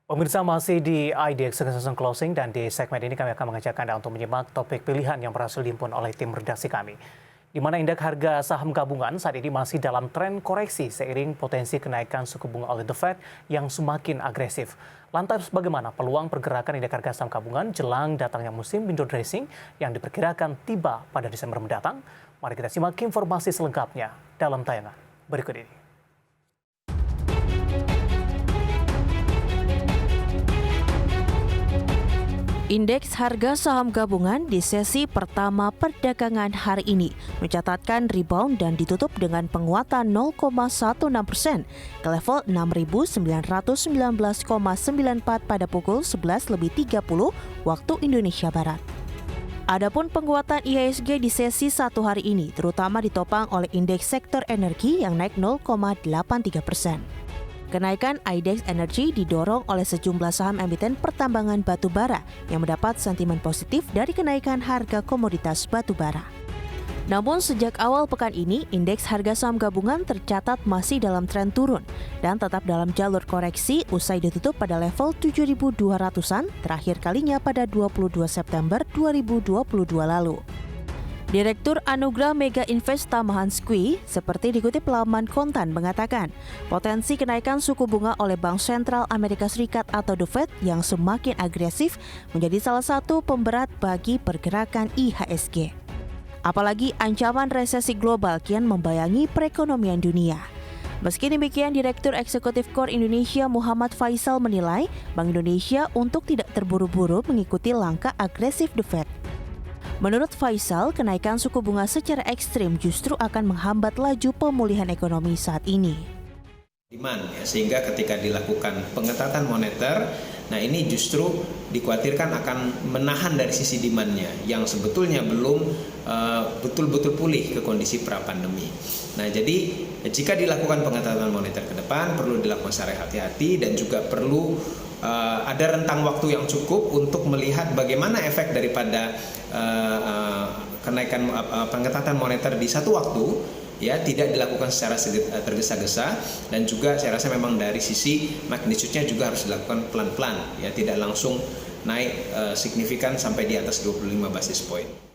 Pemirsa masih di IDX Season Closing dan di segmen ini kami akan mengajak Anda untuk menyimak topik pilihan yang berhasil dihimpun oleh tim redaksi kami. Di mana indeks harga saham gabungan saat ini masih dalam tren koreksi seiring potensi kenaikan suku bunga oleh The Fed yang semakin agresif. Lantas bagaimana peluang pergerakan indeks harga saham gabungan jelang datangnya musim window dressing yang diperkirakan tiba pada Desember mendatang? Mari kita simak informasi selengkapnya dalam tayangan berikut ini. Indeks harga saham gabungan di sesi pertama perdagangan hari ini mencatatkan rebound dan ditutup dengan penguatan 0,16% ke level 6.919,94 pada pukul 11.30 waktu Indonesia Barat. Adapun penguatan IHSG di sesi satu hari ini terutama ditopang oleh indeks sektor energi yang naik 0,83%. Kenaikan IDX Energy didorong oleh sejumlah saham emiten pertambangan batu bara yang mendapat sentimen positif dari kenaikan harga komoditas batu bara. Namun sejak awal pekan ini, indeks harga saham gabungan tercatat masih dalam tren turun dan tetap dalam jalur koreksi usai ditutup pada level 7.200-an terakhir kalinya pada 22 September 2022 lalu. Direktur Anugrah Mega Invest Tamahan Skwi, seperti dikutip laman Kontan, mengatakan potensi kenaikan suku bunga oleh Bank Sentral Amerika Serikat atau The Fed yang semakin agresif menjadi salah satu pemberat bagi pergerakan IHSG. Apalagi ancaman resesi global kian membayangi perekonomian dunia. Meski demikian, Direktur Eksekutif Core Indonesia Muhammad Faisal menilai Bank Indonesia untuk tidak terburu-buru mengikuti langkah agresif The Fed. Menurut Faisal, kenaikan suku bunga secara ekstrim justru akan menghambat laju pemulihan ekonomi saat ini. Demand, sehingga ketika dilakukan pengetatan moneter, nah ini justru dikhawatirkan akan menahan dari sisi demand-nya yang sebetulnya belum betul-betul pulih ke kondisi pra-pandemi. Nah jadi jika dilakukan pengetatan moneter ke depan perlu dilakukan secara hati-hati dan juga perlu ada rentang waktu yang cukup untuk melihat bagaimana efek daripada kenaikan pengetatan moneter di satu waktu, ya tidak dilakukan secara tergesa-gesa, dan juga saya rasa memang dari sisi magnitude-nya juga harus dilakukan pelan-pelan, ya tidak langsung naik signifikan sampai di atas 25 basis point.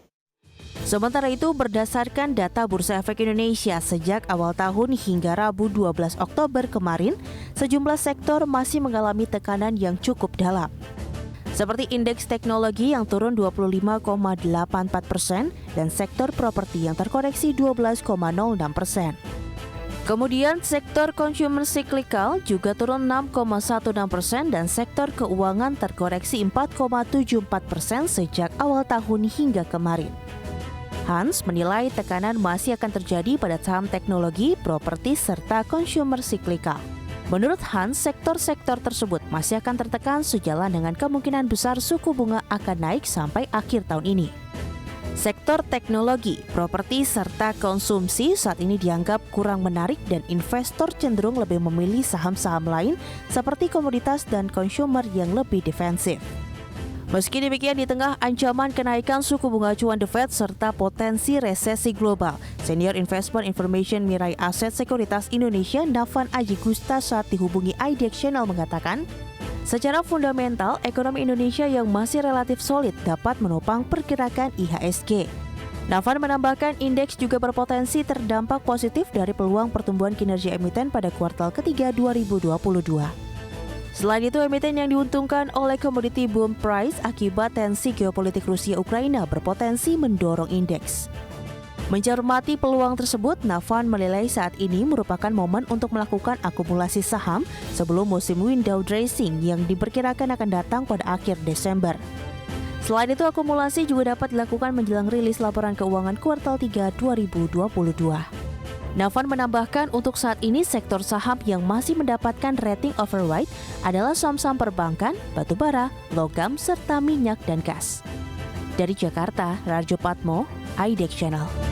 Sementara itu, berdasarkan data Bursa Efek Indonesia sejak awal tahun hingga Rabu 12 Oktober kemarin, sejumlah sektor masih mengalami tekanan yang cukup dalam. Seperti indeks teknologi yang turun 25,84% dan sektor properti yang terkoreksi 12,06%. Kemudian sektor consumer cyclical juga turun 6,16% dan sektor keuangan terkoreksi 4,74% sejak awal tahun hingga kemarin. Hans menilai tekanan masih akan terjadi pada saham teknologi, properti, serta consumer cyclical. Menurut Hans, sektor-sektor tersebut masih akan tertekan sejalan dengan kemungkinan besar suku bunga akan naik sampai akhir tahun ini. Sektor teknologi, properti, serta konsumsi saat ini dianggap kurang menarik dan investor cenderung lebih memilih saham-saham lain seperti komoditas dan consumer yang lebih defensif. Meski demikian, di tengah ancaman kenaikan suku bunga acuan The Fed serta potensi resesi global, Senior Investment Information Mirai Aset Sekuritas Indonesia Nafan Aji Gusta saat dihubungi IDX Channel mengatakan, secara fundamental, ekonomi Indonesia yang masih relatif solid dapat menopang pergerakan IHSG. Nafan menambahkan indeks juga berpotensi terdampak positif dari peluang pertumbuhan kinerja emiten pada kuartal ketiga 2022. Selain itu, emiten yang diuntungkan oleh komoditi boom price akibat tensi geopolitik Rusia-Ukraina berpotensi mendorong indeks. Mencermati peluang tersebut, Nafan menilai saat ini merupakan momen untuk melakukan akumulasi saham sebelum musim window dressing yang diperkirakan akan datang pada akhir Desember. Selain itu, akumulasi juga dapat dilakukan menjelang rilis laporan keuangan kuartal 3 2022. Nafan menambahkan untuk saat ini sektor saham yang masih mendapatkan rating overweight adalah saham-saham perbankan, batubara, logam, serta minyak dan gas. Dari Jakarta, Rajo Patmo, IDX Channel.